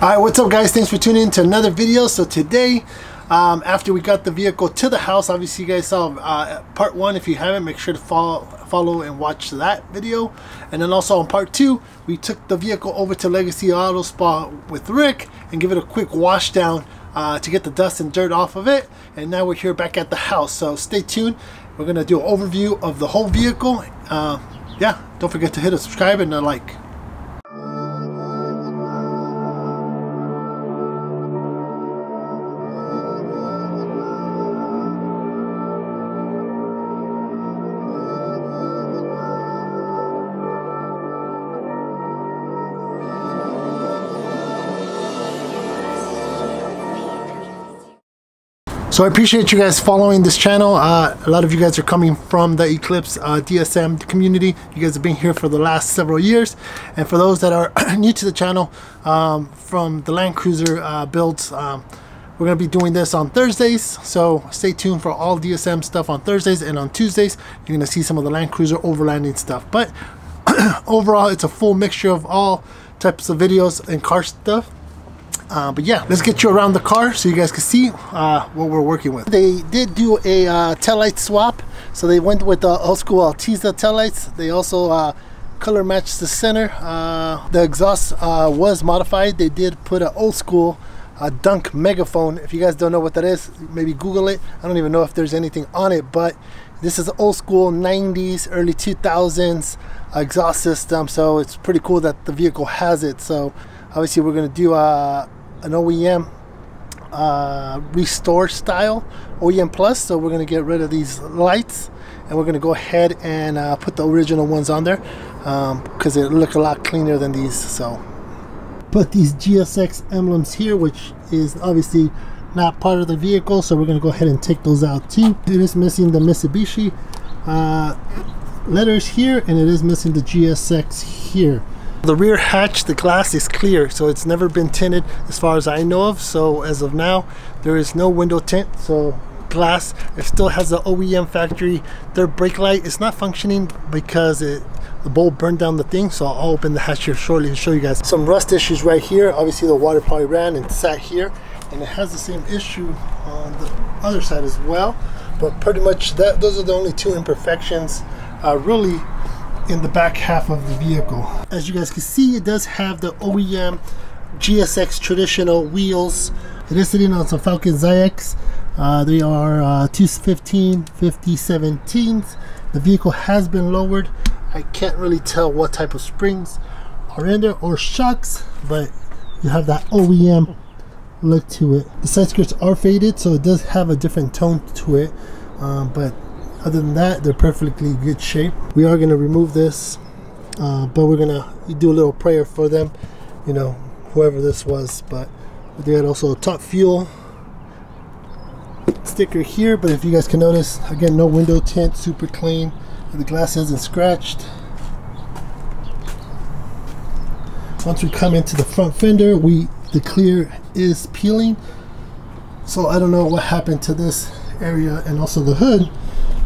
Alright, what's up guys? Thanks for tuning in to another video. So today, after we got the vehicle to the house, obviously you guys saw part 1. If you haven't, make sure to follow and watch that video. And then also on part 2, we took the vehicle over to Legacy Auto Spa with Rick and give it a quick wash down to get the dust and dirt off of it. And now we're here back at the house, so stay tuned. We're going to do an overview of the whole vehicle. Yeah, don't forget to hit a subscribe and a like. So I appreciate you guys following this channel. A lot of you guys are coming from the Eclipse DSM community. You guys have been here for the last several years. And for those that are new to the channel, from the Land Cruiser builds, we're going to be doing this on Thursdays. So stay tuned for all DSM stuff on Thursdays, and on Tuesdays you're going to see some of the Land Cruiser overlanding stuff. But overall, it's a full mixture of all types of videos and car stuff. But yeah, let's get you around the car so you guys can see what we're working with. They did do a taillight swap, so they went with the old school Altezza taillights. They also color matched the center. The exhaust was modified. They did put an old school Dunk megaphone. If you guys don't know what that is, maybe Google it. I don't even know if there's anything on it, but this is old school 90s, early 2000s exhaust system, so it's pretty cool that the vehicle has it. So obviously we're going to do an OEM restore style OEM plus, so we're going to get rid of these lights and we're going to go ahead and put the original ones on there because they look a lot cleaner than these. So put these GSX emblems here, which is obviously not part of the vehicle, so we're going to go ahead and take those out too. It is missing the Mitsubishi letters here, and it is missing the GSX here. The rear hatch, the glass is clear, so it's never been tinted as far as I know of. So as of now, there is no window tint. So glass, it still has the OEM factory. Their brake light is not functioning because the bulb burned down the thing. So I'll open the hatch here shortly to show you guys some rust issues right here. Obviously the water probably ran and sat here, and it has the same issue on the other side as well. But pretty much those are the only two imperfections really in the back half of the vehicle. As you guys can see, it does have the OEM GSX traditional wheels. It is sitting on some Falken Zayaks. They are 215 50/17s. The vehicle has been lowered. I can't really tell what type of springs are in there or shocks, but you have that OEM look to it. The side skirts are faded, so it does have a different tone to it, but other than that, they're perfectly good shape. We are going to remove this, but we're going to do a little prayer for them, you know, whoever this was. But they had also a top fuel sticker here, but if you guys can notice, again, no window tint, super clean. The glass isn't scratched. Once we come into the front fender, the clear is peeling, so I don't know what happened to this area and also the hood,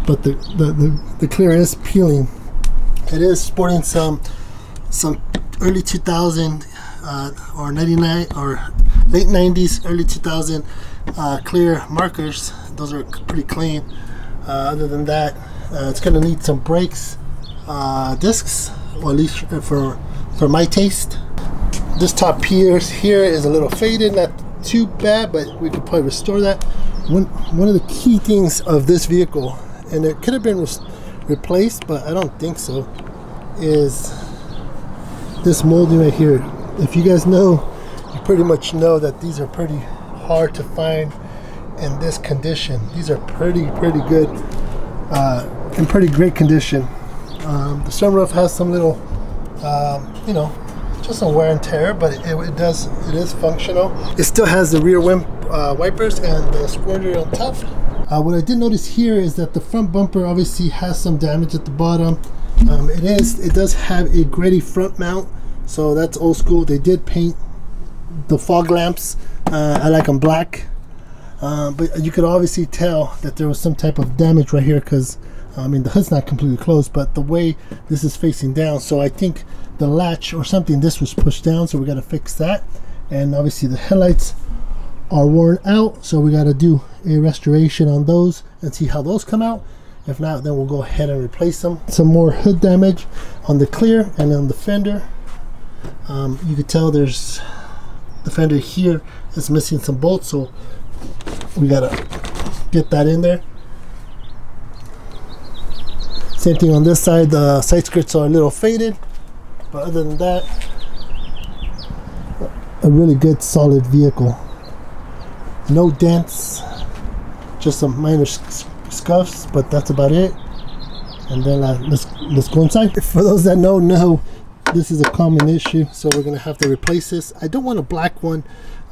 but the clear is peeling. It is sporting some early 2000 or 99 or late 90s, early 2000 clear markers. Those are pretty clean. Other than that, it's going to need some brakes discs, or at least for my taste. This top piece here is a little faded, not too bad, but we could probably restore that. One of the key things of this vehicle, and it could have been replaced, but I don't think so, is this molding right here. If you guys know, you pretty much know that these are pretty hard to find in this condition. These are pretty good, in pretty great condition. The sunroof has some little, you know, just some wear and tear, but it is functional. It still has the rear wipers and the squirter on top. What I did notice here is that the front bumper obviously has some damage at the bottom. It does have a gritty front mount, so that's old school. They did paint the fog lamps. I like them black, but you could obviously tell that there was some type of damage right here because I mean the hood's not completely closed, but the way this is facing down, so I think the latch or something, this was pushed down, so we got to fix that. and obviously the headlights are worn out, so we got to do a restoration on those and see how those come out. If not, then we'll go ahead and replace them. Some more hood damage on the clear and on the fender. You could tell there's the fender here is missing some bolts, so we gotta get that in there. Same thing on this side, the side skirts are a little faded, but other than that, a really good solid vehicle. No dents, just some minor scuffs, but that's about it. And then let's go inside. For those that know, this is a common issue, so we're gonna have to replace this. I don't want a black one,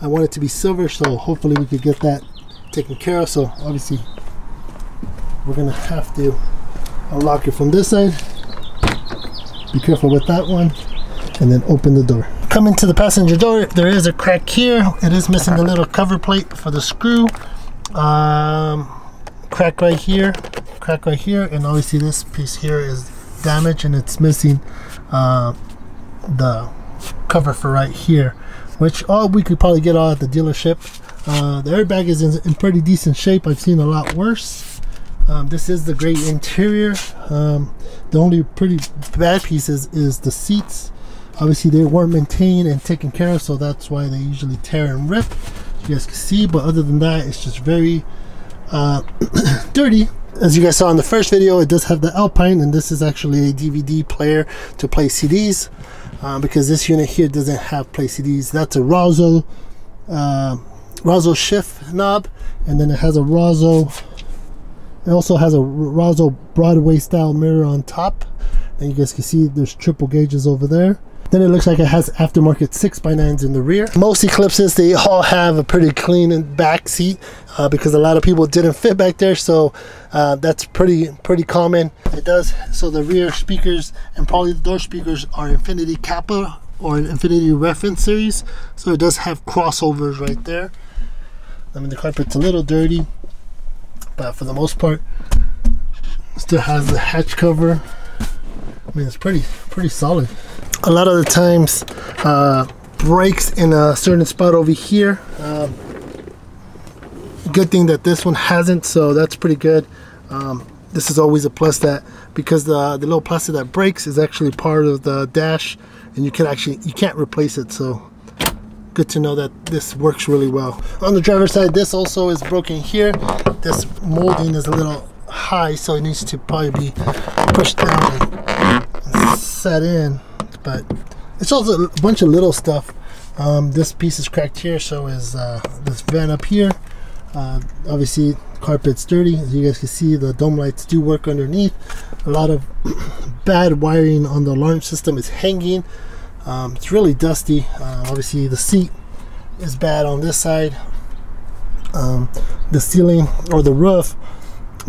I want it to be silver, so hopefully we could get that taken care of. So obviously we're gonna have to unlock it from this side. Be careful with that one, and then open the door. Coming to the passenger door, there is a crack here. It is missing the little cover plate for the screw. Crack right here, and obviously this piece here is damaged, and it's missing the cover for right here, which we could probably get all at the dealership. The airbag is in pretty decent shape. I've seen a lot worse. This is the great interior. The only pretty bad pieces is the seats. Obviously they weren't maintained and taken care of, so that's why they usually tear and rip, you guys can see. But other than that, it's just very dirty. As you guys saw in the first video, it does have the Alpine, and this is actually a DVD player to play CDs, because this unit here doesn't have play CDs. That's a Razzo shift knob, and then it has a Razzo. It also has a Razzo Broadway style mirror on top, and you guys can see there's triple gauges over there. Then it looks like it has aftermarket 6x9s in the rear. Most Eclipses, they all have a pretty clean back seat, because a lot of people didn't fit back there, so that's pretty common. It does, so the rear speakers and probably the door speakers are Infinity Kappa or Infinity Reference Series, so it does have crossovers right there. I mean, the carpet's a little dirty, but for the most part, it still has the hatch cover. I mean, it's pretty solid. A lot of the times, brakes in a certain spot over here. Good thing that this one hasn't, so that's pretty good. This is always a plus, that because the little plastic that breaks is actually part of the dash, and you can't replace it. So good to know that this works really well. On the driver's side, this also is broken here. This molding is a little high, so it needs to probably be pushed down and set in. But it's also a bunch of little stuff. This piece is cracked here, so is this vent up here. Obviously carpet's dirty. As you guys can see, the dome lights do work underneath. A lot of bad wiring on the alarm system is hanging. It's really dusty. Obviously the seat is bad on this side. The ceiling or the roof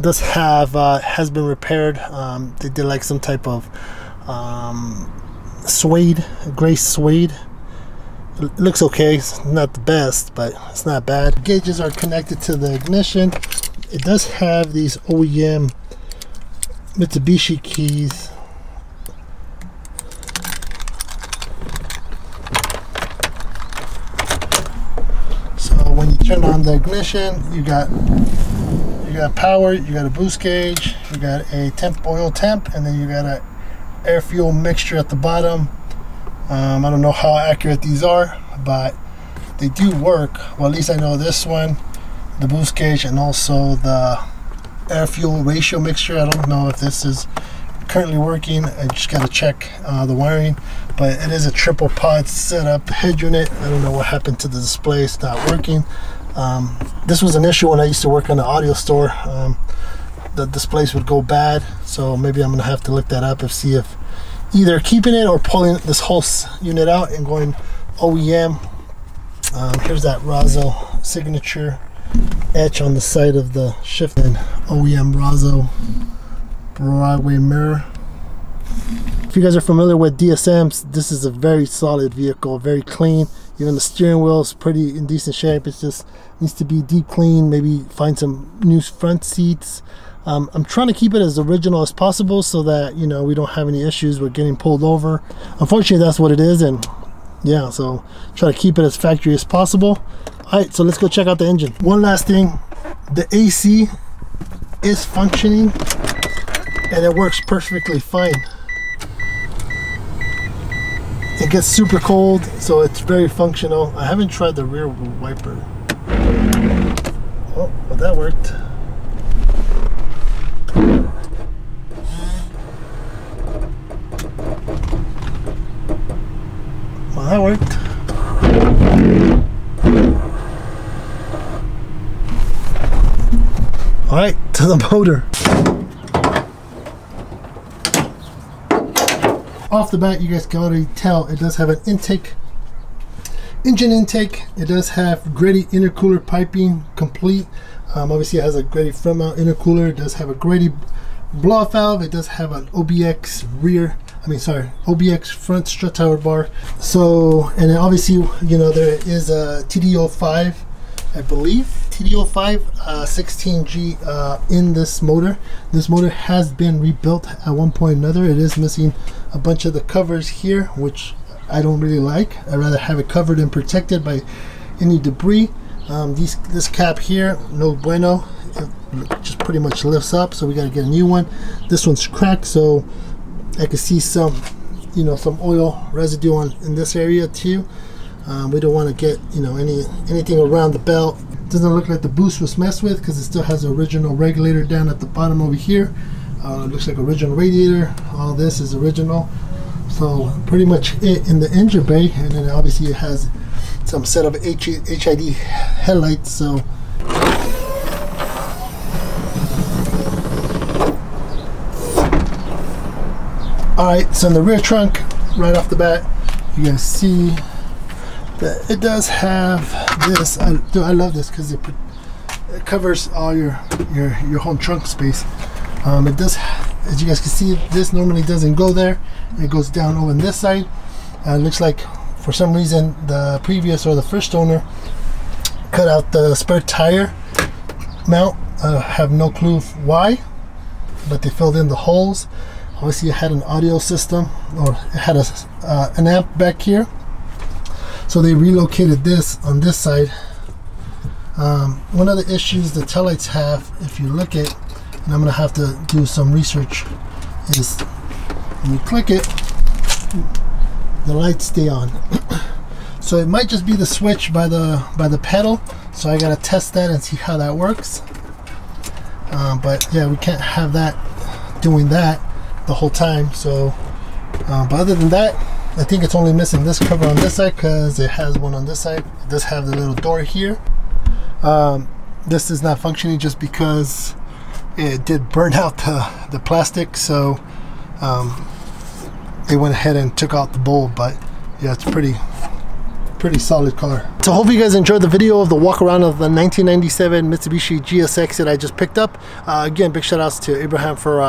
does have has been repaired. They did like some type of suede, gray suede. It looks okay. It's not the best, but it's not bad. Gauges are connected to the ignition. It does have these OEM Mitsubishi keys. So when you turn on the ignition, you got power, you got a boost gauge, you got a oil temp, and then you got a air fuel mixture at the bottom. I don't know how accurate these are, but they do work. Well, at least I know this one, the boost gauge, and also the air fuel ratio mixture. I don't know if this is currently working. I just got to check the wiring, but it is a triple pod setup head unit. I don't know what happened to the display. It's not working. This was an issue when I used to work in the audio store. The displays would go bad, so maybe I'm gonna have to look that up and see if either keeping it or pulling this whole unit out and going OEM. Here's that Razzo signature etch on the side of the shift, and OEM Razzo Broadway mirror. If you guys are familiar with DSMs, this is a very solid vehicle, very clean. Even the steering wheel is pretty in decent shape. It just needs to be deep clean, maybe find some new front seats. I'm trying to keep it as original as possible so that, you know, we don't have any issues with getting pulled over. Unfortunately, that's what it is, and yeah, so try to keep it as factory as possible. All right, so let's go check out the engine. One last thing, the AC is functioning and it works perfectly fine. It gets super cold, so it's very functional. I haven't tried the rear wiper. Oh, well, that worked. Well, that worked. All right, to the motor. Off the bat, you guys can already tell it does have an engine intake. It does have Grady intercooler piping complete. Obviously it has a Grady front mount intercooler. It does have a Grady blow-off valve. It does have an OBX OBX front strut tower bar. So, and then obviously, you know, there is a TD05, I believe, TD05 16G in this motor. This motor has been rebuilt at one point or another. It is missing a bunch of the covers here, which I don't really like. I'd rather have it covered and protected by any debris. This cap here, no bueno. It just pretty much lifts up, so we got to get a new one. This one's cracked, so I can see some, you know, some oil residue in this area too. We don't want to get, you know, anything around the belt. Doesn't look like the boost was messed with because it still has the original regulator down at the bottom over here. It looks like original radiator. All this is original. So pretty much it in the engine bay, and then obviously it has some set of HID headlights. So alright, so in the rear trunk, right off the bat, you guys see that it does have this. I love this because it covers all your home trunk space. It does, as you guys can see, this normally doesn't go there. It goes down over on this side. It looks like for some reason the previous or the first owner cut out the spare tire mount. I have no clue why, but they filled in the holes. Obviously it had an audio system, or it had an amp back here, so they relocated this on this side. One of the issues the taillights have, if you look at, and I'm gonna have to do some research, is when you click it, the lights stay on. So it might just be the switch by the pedal, so I gotta test that and see how that works. But yeah, we can't have that doing that the whole time. So but other than that, I think it's only missing this cover on this side because it has one on this side. It does have the little door here. This is not functioning just because it did burn out the plastic, so they went ahead and took out the bulb. But yeah, it's pretty solid car. So hopefully you guys enjoyed the video of the walk around of the 1997 Mitsubishi GSX that I just picked up. Again, big shout outs to Abraham for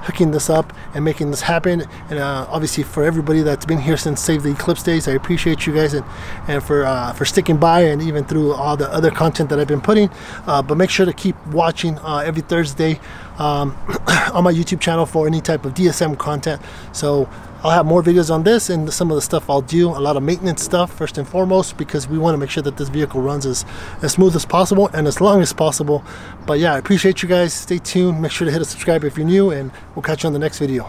hooking this up and making this happen, and obviously for everybody that's been here since Save the Eclipse days. I appreciate you guys, and for sticking by, and even through all the other content that I've been putting. But make sure to keep watching every Thursday on my YouTube channel for any type of DSM content. So I'll have more videos on this and some of the stuff I'll do, a lot of maintenance stuff first and foremost, because we want to make sure that this vehicle runs as smooth as possible and as long as possible. But yeah, I appreciate you guys. Stay tuned. Make sure to hit a subscribe if you're new, and we'll catch you on the next video.